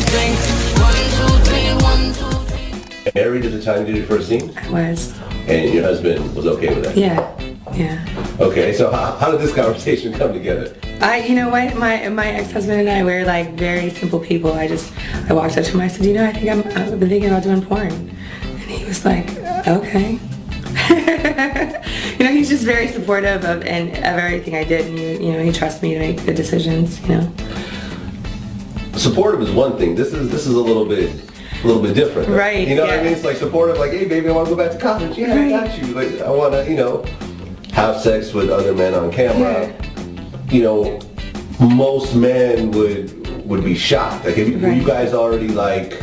think. 1, 2, 3, 1, 2, 3. Married at the time you did your first scene? I was. And your husband was okay with that? Yeah. Okay, so how did this conversation come together? You know what, my ex-husband and I, we're like very simple people. I walked up to him, I said, you know, I've been thinking about doing porn. And he was like, okay. You know, he's just very supportive of everything I did, and you know, he trusts me to make good decisions, you know. Supportive is one thing. This is a little bit different. Right. You know yeah. what I mean? It's like supportive, like, hey baby, I want to go back to college. Yeah, right. I got you. Like, I want to, you know, have sex with other men on camera. Yeah. You know, most men would be shocked. Like, if were you guys already like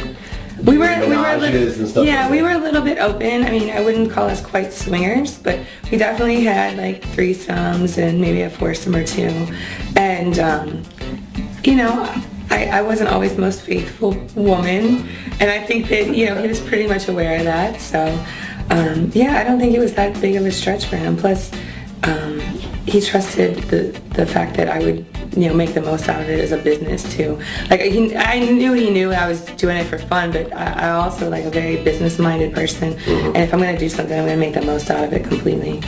we were and stuff? Yeah, like we were a little bit open. I mean, I wouldn't call us quite swingers, but we definitely had like threesomes and maybe a foursome or two. And you know, I wasn't always the most faithful woman, and I think that, you know, he was pretty much aware of that. So yeah, I don't think it was that big of a stretch for him. Plus, he trusted the fact that I would, you know, make the most out of it as a business too. Like, I knew he knew I was doing it for fun, but I also like a very business-minded person. And if I'm going to do something, I'm going to make the most out of it completely.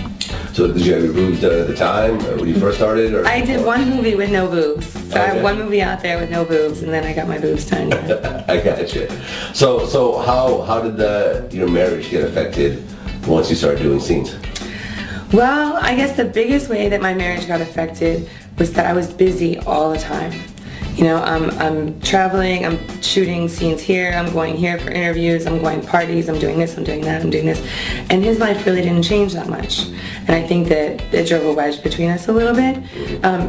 So did you have your boobs done at the time when you first started? Or? I did one movie with no boobs. So Okay. I have one movie out there with no boobs, and then I got my boobs done. I got you. So how did your marriage get affected once you started doing scenes? Well, I guess the biggest way that my marriage got affected was that I was busy all the time. You know, I'm traveling, I'm shooting scenes here, I'm going here for interviews, I'm going to parties, I'm doing this, I'm doing that, I'm doing this. And his life really didn't change that much. And I think that it drove a wedge between us a little bit.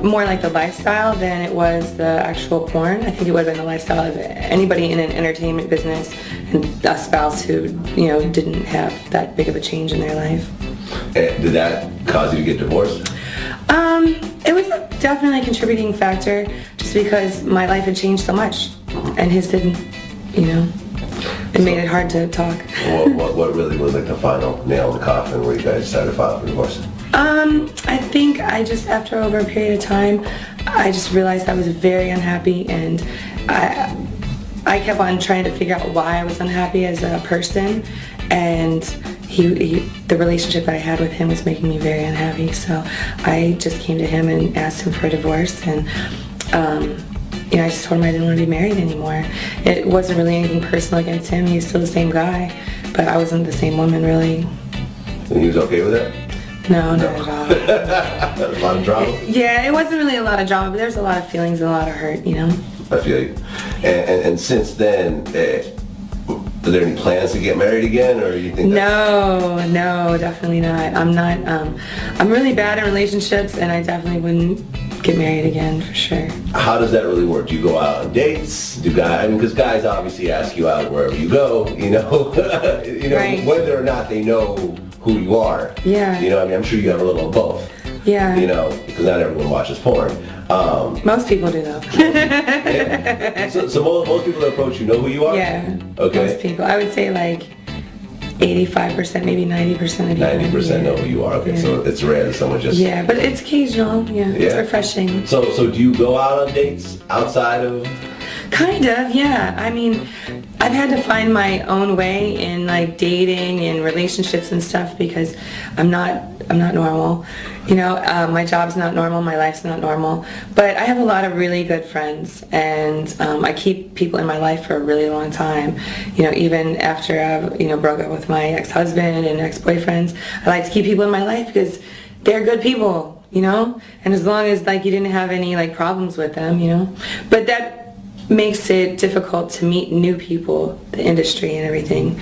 More like the lifestyle than it was the actual porn. I think it would have been the lifestyle of anybody in an entertainment business and a spouse who, you know, didn't have that big of a change in their life. And did that cause you to get divorced? It was definitely a contributing factor, just because my life had changed so much, and his didn't, you know. It made it hard to talk. What really was like the final nail in the coffin where you guys decided to file for divorce? I think after over a period of time, I just realized I was very unhappy, and I kept on trying to figure out why I was unhappy as a person, and the relationship that I had with him was making me very unhappy. So I just came to him and asked him for a divorce, and you know, I just told him I didn't want to be married anymore. It wasn't really anything personal against him. He's still the same guy, but I wasn't the same woman, really. And he was okay with that? No, not at all. A lot of drama? Yeah, it wasn't really a lot of drama, but there's a lot of feelings and a lot of hurt, you know. I feel you. And since then, are there any plans to get married again, or you think? No, definitely not. I'm really bad in relationships, and I definitely wouldn't get married again for sure. How does that really work? Do you go out on dates? Because guys obviously ask you out wherever you go, you know, Right. whether or not they know who you are. Yeah. You know, I mean, I'm sure you have a little of both. Yeah. You know, because not everyone watches porn. Most people do though. Yeah. So most people that approach you know who you are? Yeah. Okay. Most people. I would say like 85%, maybe 90% of people. 90% know who you are. Okay, Yeah. so it's rare that someone just... Yeah, but it's occasional. Yeah, it's refreshing. So do you go out on dates outside of... Kind of, yeah. I mean, I've had to find my own way in like dating and relationships and stuff, because I'm not normal. You know, my job's not normal, my life's not normal. But I have a lot of really good friends, and I keep people in my life for a really long time. You know, even after I've, you know, broke up with my ex-husband and ex-boyfriends, I like to keep people in my life because they're good people, you know? And as long as like you didn't have any like problems with them, you know? But that makes it difficult to meet new people, the industry and everything.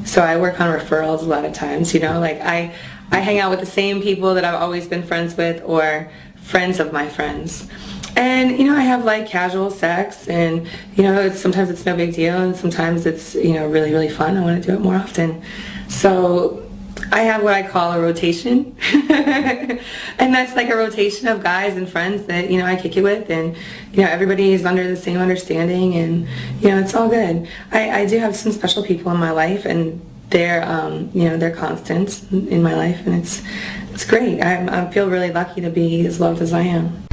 So I work on referrals a lot of times, you know, like I hang out with the same people that I've always been friends with, or friends of my friends. And, you know, I have like casual sex, and, you know, sometimes it's no big deal, and sometimes it's, you know, really, really fun. I want to do it more often. So I have what I call a rotation. And that's like a rotation of guys and friends that, you know, I kick it with, and, you know, everybody is under the same understanding, and, you know, it's all good. I do have some special people in my life, and they're, you know, they're constants in my life, and it's great. I feel really lucky to be as loved as I am.